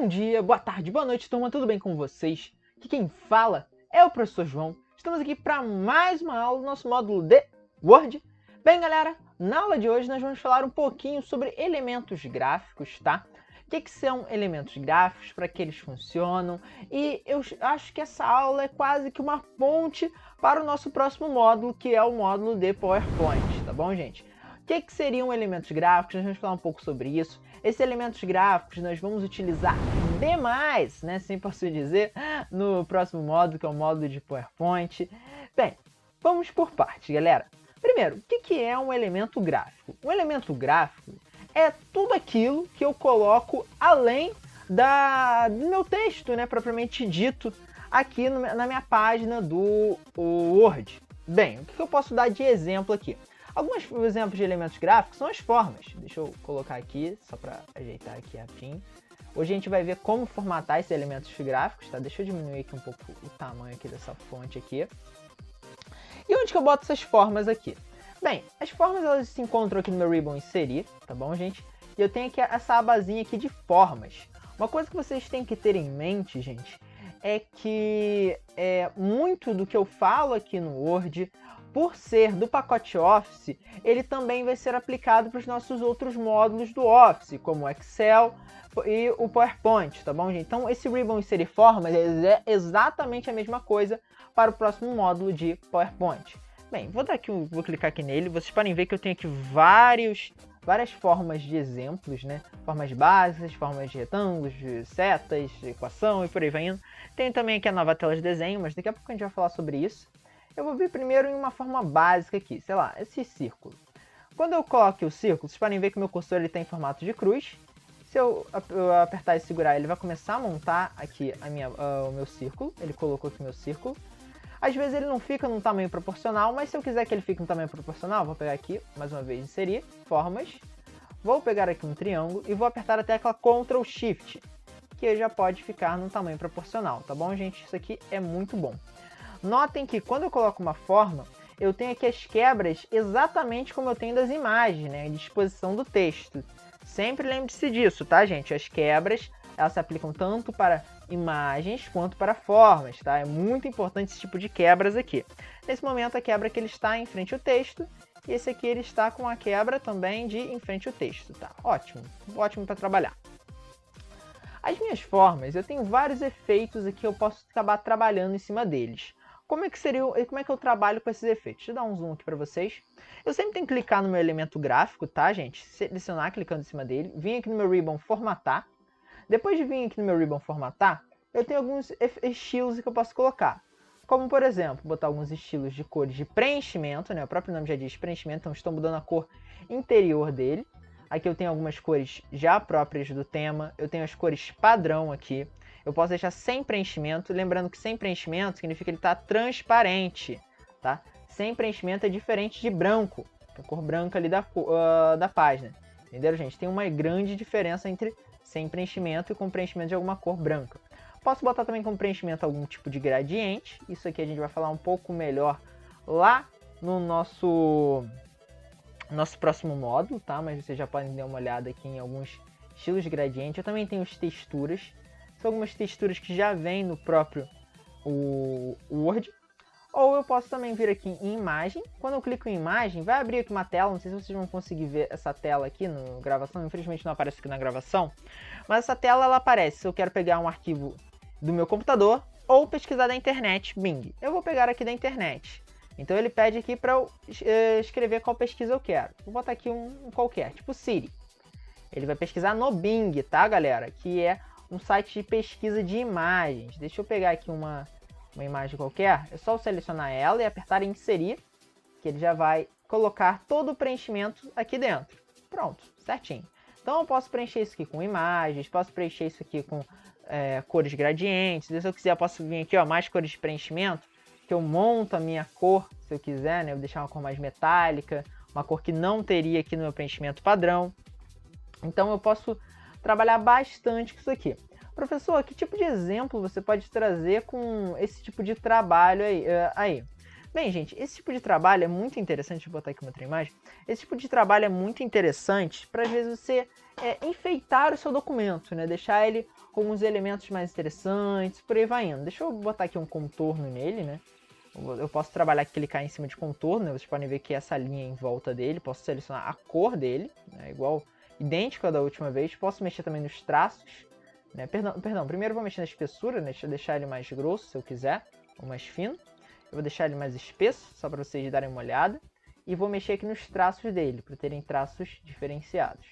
Bom dia, boa tarde, boa noite, turma, tudo bem com vocês? Aqui quem fala é o professor João. Estamos aqui para mais uma aula do nosso módulo de Word. Bem, galera, na aula de hoje nós vamos falar um pouquinho sobre elementos gráficos, tá? O que são elementos gráficos, para que eles funcionam, e eu acho que essa aula é quase que uma ponte para o nosso próximo módulo, que é o módulo de PowerPoint, tá bom, gente? O que seriam elementos gráficos? Nós vamos falar um pouco sobre isso. Esses elementos gráficos nós vamos utilizar demais, né, assim posso dizer, no próximo módulo, que é o módulo de PowerPoint. Bem, vamos por partes, galera. Primeiro, o que é um elemento gráfico? Um elemento gráfico é tudo aquilo que eu coloco além do meu texto, né, propriamente dito, aqui na minha página do Word. Bem, o que eu posso dar de exemplo aqui? Alguns exemplos de elementos gráficos são as formas. Deixa eu colocar aqui, só para ajeitar aqui rapidinho. Hoje a gente vai ver como formatar esses elementos gráficos, tá? Deixa eu diminuir aqui um pouco o tamanho aqui dessa fonte aqui. E onde que eu boto essas formas aqui? Bem, as formas elas se encontram aqui no meu ribbon inserir, tá bom, gente? E eu tenho aqui essa abazinha aqui de formas. Uma coisa que vocês têm que ter em mente, gente, é que muito do que eu falo aqui no Word, por ser do pacote Office, ele também vai ser aplicado para os nossos outros módulos do Office, como o Excel e o PowerPoint, tá bom, gente? Então, esse ribbon inserir formas é exatamente a mesma coisa para o próximo módulo de PowerPoint. Bem, vou clicar aqui nele, vocês podem ver que eu tenho aqui várias formas de exemplos, né? Formas básicas, formas de retângulos, de setas, de equação e por aí vai indo. Tem também aqui a nova tela de desenho, mas daqui a pouco a gente vai falar sobre isso. Eu vou vir primeiro em uma forma básica aqui, sei lá, esse círculo. Quando eu coloco aqui o círculo, vocês podem ver que o meu cursor ele tem em formato de cruz. Se eu apertar e segurar, ele vai começar a montar aqui o meu círculo. Ele colocou aqui o meu círculo. Às vezes ele não fica num tamanho proporcional, mas se eu quiser que ele fique num tamanho proporcional, vou pegar aqui, mais uma vez, inserir, formas. Vou pegar aqui um triângulo e vou apertar a tecla Ctrl Shift, que já pode ficar num tamanho proporcional, tá bom, gente? Isso aqui é muito bom. Notem que quando eu coloco uma forma, eu tenho aqui as quebras exatamente como eu tenho das imagens, né? A disposição do texto. Sempre lembre-se disso, tá, gente? As quebras, elas se aplicam tanto para imagens quanto para formas, tá? É muito importante esse tipo de quebras aqui. Nesse momento, a quebra que ele está em frente ao texto, e esse aqui ele está com a quebra também de em frente ao texto, tá? Ótimo, ótimo para trabalhar. As minhas formas, eu tenho vários efeitos aqui que eu posso acabar trabalhando em cima deles. Como é que eu trabalho com esses efeitos? Deixa eu dar um zoom aqui para vocês. Eu sempre tenho que clicar no meu elemento gráfico, tá, gente? Selecionar, clicando em cima dele. Vim aqui no meu ribbon formatar. Depois de vir aqui no meu ribbon formatar, eu tenho alguns estilos que eu posso colocar. Como, por exemplo, botar alguns estilos de cores de preenchimento, né? O próprio nome já diz preenchimento, então estou mudando a cor interior dele. Aqui eu tenho algumas cores já próprias do tema. Eu tenho as cores padrão aqui. Eu posso deixar sem preenchimento, lembrando que sem preenchimento significa que ele está transparente, tá? Sem preenchimento é diferente de branco, que é a cor branca ali da página. Entenderam, gente? Tem uma grande diferença entre sem preenchimento e com preenchimento de alguma cor branca. Posso botar também com preenchimento algum tipo de gradiente. Isso aqui a gente vai falar um pouco melhor lá no nosso próximo módulo, tá? Mas vocês já podem dar uma olhada aqui em alguns estilos de gradiente. Eu também tenho as texturas. São algumas texturas que já vêm no próprio Word. Ou eu posso também vir aqui em imagem. Quando eu clico em imagem, vai abrir aqui uma tela. Não sei se vocês vão conseguir ver essa tela aqui na gravação. Infelizmente não aparece aqui na gravação. Mas essa tela ela aparece se eu quero pegar um arquivo do meu computador ou pesquisar da internet, Bing. Eu vou pegar aqui da internet. Então ele pede aqui para eu escrever qual pesquisa eu quero. Vou botar aqui um qualquer, tipo Siri. Ele vai pesquisar no Bing, tá, galera? Que é um site de pesquisa de imagens. Deixa eu pegar aqui uma imagem qualquer. É só eu selecionar ela e apertar em inserir, que ele já vai colocar todo o preenchimento aqui dentro. Pronto, certinho. Então eu posso preencher isso aqui com imagens, posso preencher isso aqui com cores gradientes. Se eu quiser, eu posso vir aqui, ó, mais cores de preenchimento, que eu monto a minha cor, se eu quiser, né? Eu vou deixar uma cor mais metálica, uma cor que não teria aqui no meu preenchimento padrão. Então eu posso trabalhar bastante com isso aqui. Professor, que tipo de exemplo você pode trazer com esse tipo de trabalho aí? Bem, gente, esse tipo de trabalho é muito interessante. Vou botar aqui uma outra imagem. Esse tipo de trabalho é muito interessante para, às vezes, você enfeitar o seu documento, né? Deixar ele com alguns elementos mais interessantes, por aí vai indo. Deixa eu botar aqui um contorno nele, né? Eu posso trabalhar, clicar em cima de contorno, né? Vocês podem ver que essa linha em volta dele, posso selecionar a cor dele, né? Igual, idêntica da última vez. Posso mexer também nos traços, né? Perdão, primeiro eu vou mexer na espessura, né? Deixa eu deixar ele mais grosso, se eu quiser, ou mais fino. Eu vou deixar ele mais espesso, só para vocês darem uma olhada. E vou mexer aqui nos traços dele, para terem traços diferenciados.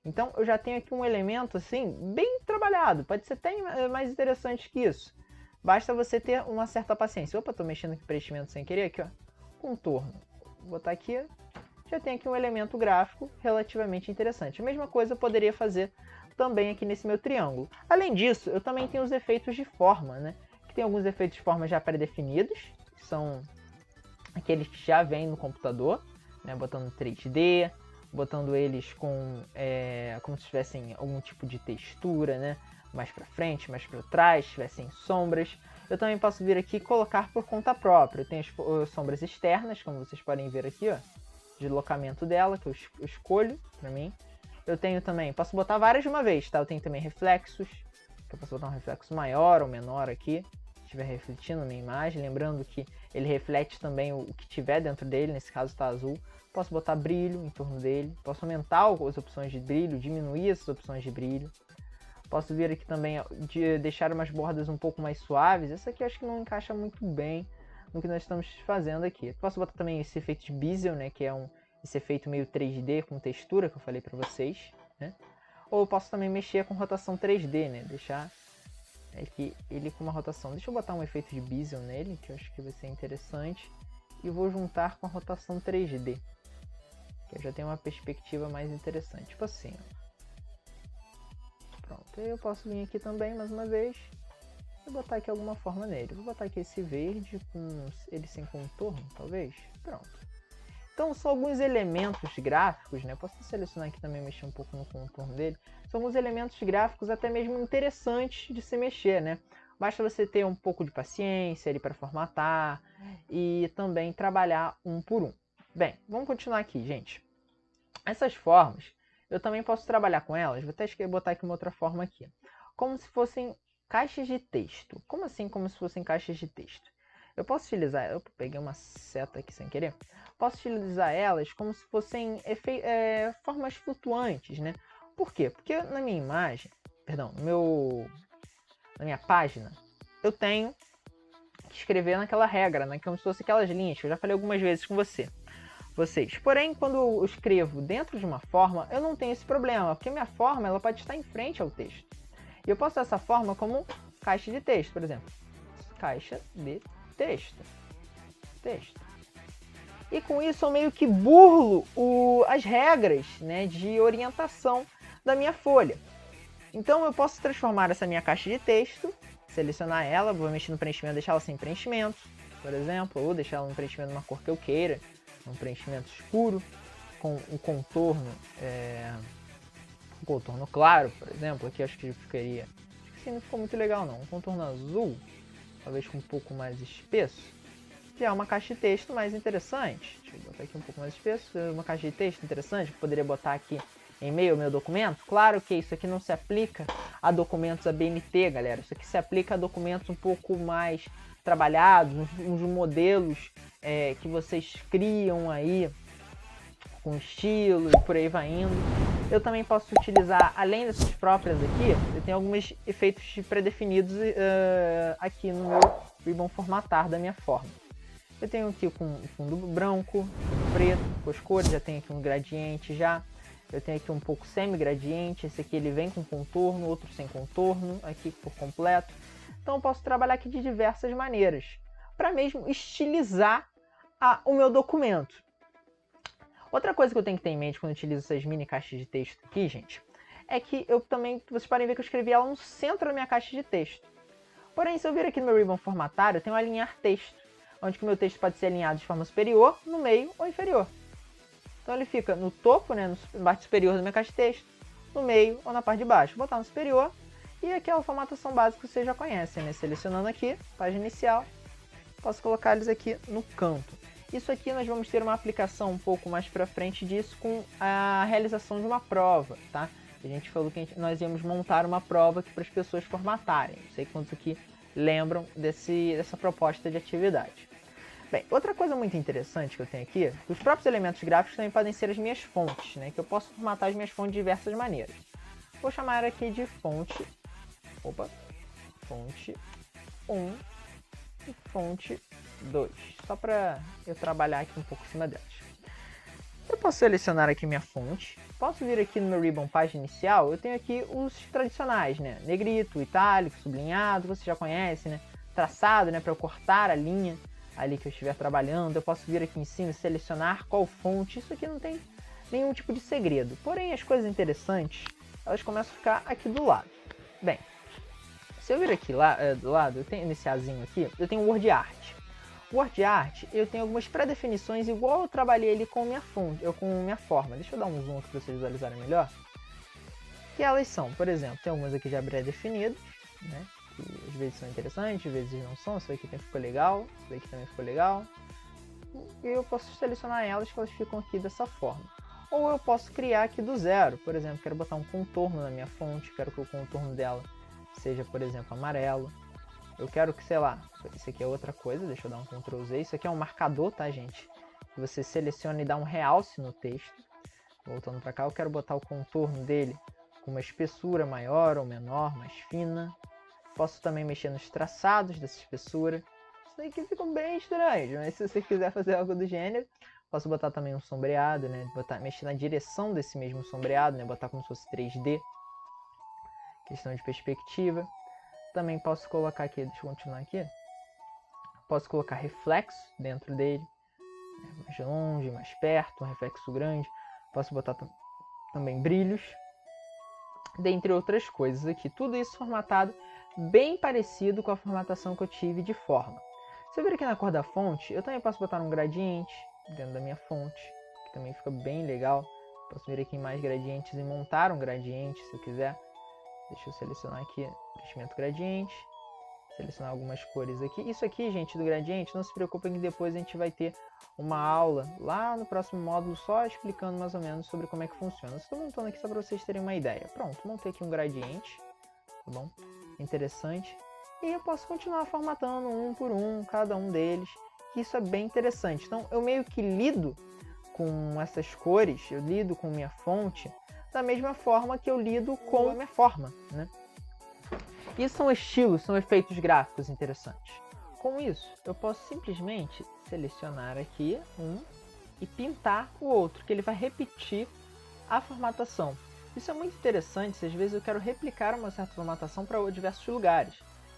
Então eu já tenho aqui um elemento assim, bem trabalhado. Pode ser até mais interessante que isso. Basta você ter uma certa paciência. Opa, estou mexendo aqui preenchimento sem querer. Aqui, ó, contorno. Vou botar aqui. Já tem aqui um elemento gráfico relativamente interessante. A mesma coisa eu poderia fazer também aqui nesse meu triângulo. Além disso, eu também tenho os efeitos de forma, né? Que tem alguns efeitos de forma já pré-definidos. São aqueles que já vêm no computador, né, botando 3D, botando eles com como se tivessem algum tipo de textura, né, mais para frente, mais para trás, tivessem sombras. Eu também posso vir aqui e colocar por conta própria. Eu tenho as sombras externas, como vocês podem ver aqui, ó, deslocamento dela, que eu escolho para mim. Eu tenho também, posso botar várias de uma vez, tá? Eu tenho também reflexos, que eu posso botar um reflexo maior ou menor aqui, estiver refletindo na minha imagem, lembrando que ele reflete também o que tiver dentro dele, nesse caso está azul. Posso botar brilho em torno dele, posso aumentar as opções de brilho, diminuir essas opções de brilho. Posso vir aqui também de deixar umas bordas um pouco mais suaves. Essa aqui eu acho que não encaixa muito bem no que nós estamos fazendo aqui. Posso botar também esse efeito de bezel, né, que é esse efeito meio 3D com textura que eu falei para vocês, né? Ou eu posso também mexer com rotação 3D, né, deixar ele com uma rotação. Deixa eu botar um efeito de bezel nele, que eu acho que vai ser interessante. E vou juntar com a rotação 3D, que eu já tenho uma perspectiva mais interessante. Tipo assim, ó. Pronto, aí eu posso vir aqui também, mais uma vez, e botar aqui alguma forma nele. Vou botar aqui esse verde, com ele sem contorno, talvez. Pronto. Então são alguns elementos gráficos, né? Posso selecionar aqui também, mexer um pouco no contorno dele. São alguns elementos gráficos até mesmo interessantes de se mexer, né? Basta você ter um pouco de paciência ali para formatar e também trabalhar um por um. Bem, vamos continuar aqui, gente. Essas formas, eu também posso trabalhar com elas. Vou até botar aqui uma outra forma aqui. Como se fossem caixas de texto. Como assim como se fossem caixas de texto? Eu posso utilizar... Eu peguei uma seta aqui sem querer. Posso utilizar elas como se fossem formas flutuantes, né? Por quê? Porque na minha imagem... Perdão, na minha página, eu tenho que escrever naquela regra, né? Como se fosse aquelas linhas que eu já falei algumas vezes com vocês. Porém, quando eu escrevo dentro de uma forma, eu não tenho esse problema, porque minha forma ela pode estar em frente ao texto. E eu posso usar essa forma como caixa de texto, por exemplo. Caixa de texto. E com isso eu meio que burlo as regras, né, de orientação da minha folha. Então eu posso transformar essa minha caixa de texto, selecionar ela, vou mexer no preenchimento, deixar ela sem preenchimento, por exemplo, ou deixar ela no preenchimento de uma cor que eu queira, um preenchimento escuro, com um contorno, um contorno claro, por exemplo, aqui acho que ficaria, acho que não ficou muito legal não, um contorno azul, talvez com um pouco mais espesso, que é uma caixa de texto mais interessante. Deixa eu botar aqui um pouco mais espesso, uma caixa de texto interessante, que eu poderia botar aqui em meio ao meu documento. Claro que isso aqui não se aplica a documentos ABNT, galera. Isso aqui se aplica a documentos um pouco mais trabalhados, uns modelos que vocês criam aí com estilo e por aí vai indo. Eu também posso utilizar, além dessas próprias aqui, eu tenho alguns efeitos pré-definidos aqui no meu ribbon formatar da minha forma. Eu tenho aqui com fundo branco, preto, com as cores, já tenho aqui um gradiente já. Eu tenho aqui um pouco semi-gradiente, esse aqui ele vem com contorno, outro sem contorno, aqui por completo. Então eu posso trabalhar aqui de diversas maneiras, para mesmo estilizar o meu documento. Outra coisa que eu tenho que ter em mente quando eu utilizo essas mini caixas de texto aqui, gente, é que eu também, vocês podem ver que eu escrevi ela no centro da minha caixa de texto. Porém, se eu vir aqui no meu ribbon formatar, eu tenho alinhar texto, onde que o meu texto pode ser alinhado de forma superior, no meio ou inferior. Então ele fica no topo, né, na parte superior da minha caixa de texto, no meio ou na parte de baixo. Vou botar no superior e aqui é a formatação básica que vocês já conhecem, né? Selecionando aqui, página inicial, posso colocar eles aqui no canto. Isso aqui nós vamos ter uma aplicação um pouco mais para frente disso com a realização de uma prova, tá? A gente falou que nós íamos montar uma prova aqui para as pessoas formatarem. Não sei quantos aqui lembram dessa proposta de atividade. Bem, outra coisa muito interessante que eu tenho aqui, os próprios elementos gráficos também podem ser as minhas fontes, né? Que eu posso formatar as minhas fontes de diversas maneiras. Vou chamar aqui de fonte, fonte 1 e fonte 2, só para eu trabalhar aqui um pouco em cima delas. Eu posso selecionar aqui minha fonte, posso vir aqui no meu ribbon página inicial, eu tenho aqui os tradicionais, né? Negrito, itálico, sublinhado, você já conhece, né? Traçado, né? Para eu cortar a linha ali que eu estiver trabalhando. Eu posso vir aqui em cima e selecionar qual fonte. Isso aqui não tem nenhum tipo de segredo. Porém, as coisas interessantes, elas começam a ficar aqui do lado. Bem, se eu vir aqui do lado, eu tenho nesse azinho aqui, eu tenho o Word Art. O Word Art, eu tenho algumas pré-definições igual eu trabalhei ali com minha fonte, com minha forma. Deixa eu dar um zoom aqui para vocês visualizarem melhor. Que elas são, por exemplo, tem algumas aqui já pré-definidas, né? Que às vezes são interessantes, às vezes não são. Essa aqui também ficou legal, essa aqui também ficou legal. E eu posso selecionar elas que elas ficam aqui dessa forma. Ou eu posso criar aqui do zero. Por exemplo, quero botar um contorno na minha fonte, quero que o contorno dela seja, por exemplo, amarelo. Eu quero que, sei lá, isso aqui é outra coisa, deixa eu dar um Ctrl Z. Isso aqui é um marcador, tá, gente? Que você seleciona e dá um realce no texto. Voltando para cá, eu quero botar o contorno dele com uma espessura maior ou menor, mais fina. Posso também mexer nos traçados dessa espessura. Isso aqui ficou bem estranho, mas se você quiser fazer algo do gênero, posso botar também um sombreado, né? Mexer na direção desse mesmo sombreado, né? Botar como se fosse 3D. Questão de perspectiva. Também posso colocar aqui, deixa eu continuar aqui. Posso colocar reflexo dentro dele. Mais longe, mais perto, um reflexo grande. Posso botar também brilhos. Dentre outras coisas aqui. Tudo isso formatado bem parecido com a formatação que eu tive de forma. Se eu vir aqui na cor da fonte, eu também posso botar um gradiente dentro da minha fonte, que também fica bem legal. Posso vir aqui em mais gradientes e montar um gradiente se eu quiser. Deixa eu selecionar aqui preenchimento gradiente, selecionar algumas cores aqui. Isso aqui, gente, do gradiente, não se preocupem que depois a gente vai ter uma aula lá no próximo módulo só explicando mais ou menos sobre como é que funciona. Estou montando aqui só para vocês terem uma ideia. Pronto, montei aqui um gradiente, tá bom? Interessante. E eu posso continuar formatando um por um, cada um deles, que isso é bem interessante. Então, eu meio que lido com essas cores, eu lido com minha fonte, da mesma forma que eu lido com a minha forma, né? E são estilos, são efeitos gráficos interessantes. Com isso, eu posso simplesmente selecionar aqui um e pintar o outro, que ele vai repetir a formatação. Isso é muito interessante, se às vezes eu quero replicar uma certa formatação para diversos lugares.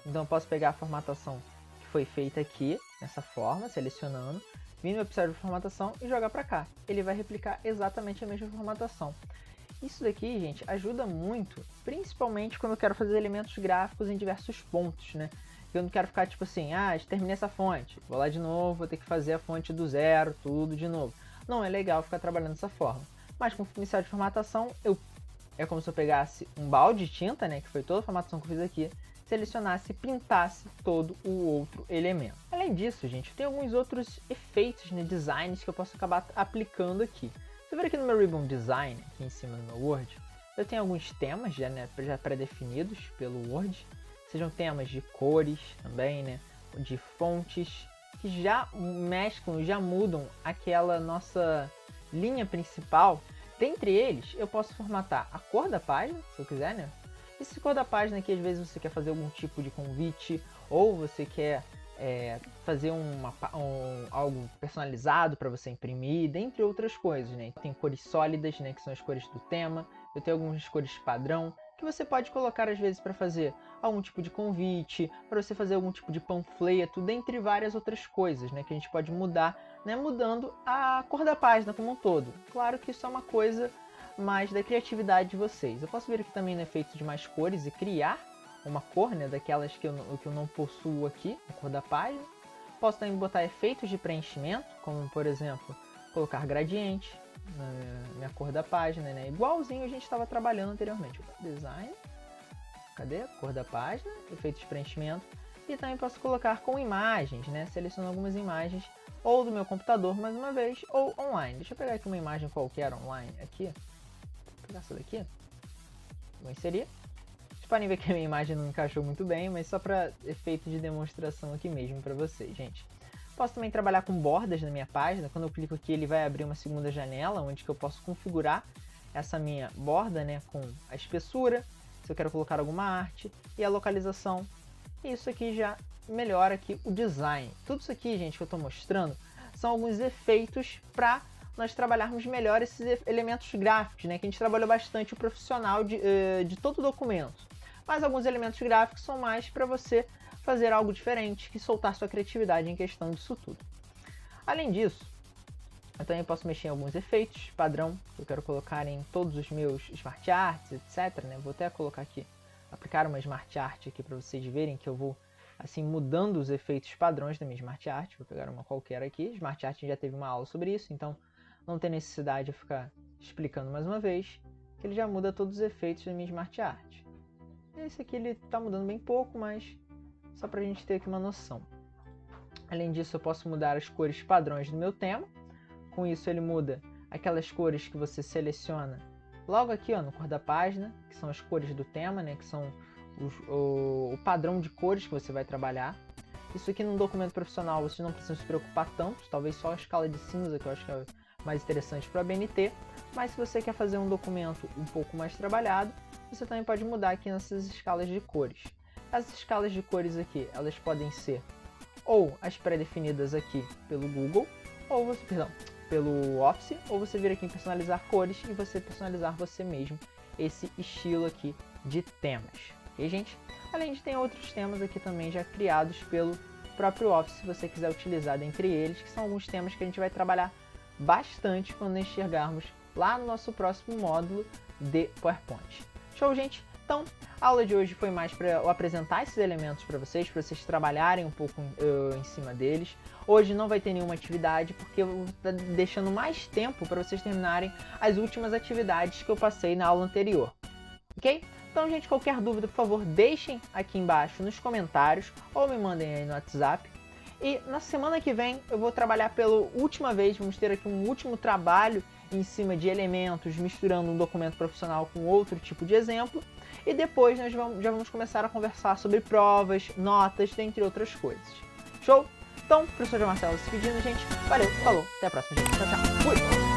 Então eu posso pegar a formatação que foi feita aqui, nessa forma, selecionando, vir no episódio de formatação e jogar para cá. Ele vai replicar exatamente a mesma formatação. Isso daqui, gente, ajuda muito, principalmente quando eu quero fazer elementos gráficos em diversos pontos, né? Eu não quero ficar tipo assim, terminei essa fonte, vou lá de novo, vou ter que fazer a fonte do zero, tudo de novo. Não é legal ficar trabalhando dessa forma. Mas com o inicial de formatação, é como se eu pegasse um balde de tinta, né, que foi toda a formatação que eu fiz aqui, selecionasse e pintasse todo o outro elemento. Além disso, gente, tem alguns outros efeitos, né, designs que eu posso acabar aplicando aqui. Se eu vir aqui no meu Ribbon Design, aqui em cima do meu Word, eu tenho alguns temas já pré-definidos pelo Word. Sejam temas de cores também, né? De fontes, que já mesclam, já mudam aquela nossa linha principal. Dentre eles, eu posso formatar a cor da página, se eu quiser, né? Essa cor da página aqui, às vezes você quer fazer algum tipo de convite, ou você quer fazer algo personalizado para você imprimir, dentre outras coisas, né? Tem cores sólidas, né, que são as cores do tema. Eu tenho algumas cores padrão que você pode colocar às vezes para fazer algum tipo de convite, para você fazer algum tipo de panfleto, dentre várias outras coisas, né, que a gente pode mudar, né, mudando a cor da página como um todo. Claro que isso é uma coisa mais da criatividade de vocês. Eu posso vir aqui também no efeito de mais cores e criar uma cor, né, daquelas que eu não possuo aqui, a cor da página. Posso também botar efeitos de preenchimento, como por exemplo, colocar gradiente na minha cor da página, né, igualzinho a gente estava trabalhando anteriormente. Design, cadê? Cor da página, efeitos de preenchimento. E também posso colocar com imagens, né? Seleciono algumas imagens ou do meu computador, mais uma vez, ou online. Deixa eu pegar aqui uma imagem qualquer online aqui. Vou pegar essa daqui. Vou inserir. Vocês podem ver que a minha imagem não encaixou muito bem, mas só para efeito de demonstração aqui mesmo para vocês, gente. Posso também trabalhar com bordas na minha página. Quando eu clico aqui, ele vai abrir uma segunda janela, onde que eu posso configurar essa minha borda, né, com a espessura, se eu quero colocar alguma arte, e a localização. E isso aqui já melhora aqui o design. Tudo isso aqui, gente, que eu estou mostrando, são alguns efeitos para nós trabalharmos melhor esses elementos gráficos, né, que a gente trabalhou bastante o profissional de todo o documento. Mas alguns elementos gráficos são mais para você fazer algo diferente, que soltar sua criatividade em questão disso tudo. Além disso, eu também posso mexer em alguns efeitos padrão que eu quero colocar em todos os meus Smart Arts, etc, né? Vou até colocar aqui, aplicar uma Smart Art aqui para vocês verem que eu vou assim mudando os efeitos padrões da minha Smart Art. Vou pegar uma qualquer aqui. Smart Art já teve uma aula sobre isso, então não tem necessidade de eu ficar explicando mais uma vez, que ele já muda todos os efeitos da minha Smart Art. Esse aqui ele está mudando bem pouco, mas só para a gente ter aqui uma noção. Além disso, eu posso mudar as cores padrões do meu tema. Com isso ele muda aquelas cores que você seleciona logo aqui, ó, no cor da página, que são as cores do tema, né, que são o padrão de cores que você vai trabalhar. Isso aqui num documento profissional você não precisa se preocupar tanto, talvez só a escala de cinza, que eu acho que é mais interessante para a BNT, mas se você quer fazer um documento um pouco mais trabalhado, você também pode mudar aqui nessas escalas de cores. Essas escalas de cores aqui, elas podem ser ou as pré-definidas aqui pelo Google, ou você, pelo Office, ou você vir aqui em personalizar cores e você personalizar você mesmo esse estilo aqui de temas. Ok, gente? Além de ter outros temas aqui também já criados pelo próprio Office, se você quiser utilizar dentre eles, que são alguns temas que a gente vai trabalhar bastante quando enxergarmos lá no nosso próximo módulo de PowerPoint. Show, gente? Então, a aula de hoje foi mais para eu apresentar esses elementos para vocês trabalharem um pouco em cima deles. Hoje não vai ter nenhuma atividade, porque eu vou estar deixando mais tempo para vocês terminarem as últimas atividades que eu passei na aula anterior. Ok? Então, gente, qualquer dúvida, por favor, deixem aqui embaixo nos comentários ou me mandem aí no WhatsApp. E na semana que vem eu vou trabalhar pela última vez, vamos ter aqui um último trabalho em cima de elementos, misturando um documento profissional com outro tipo de exemplo. E depois nós já vamos começar a conversar sobre provas, notas, dentre outras coisas. Show? Então, professor João Marcelo se despedindo, gente. Valeu, falou, até a próxima, gente. Tchau, tchau. Fui!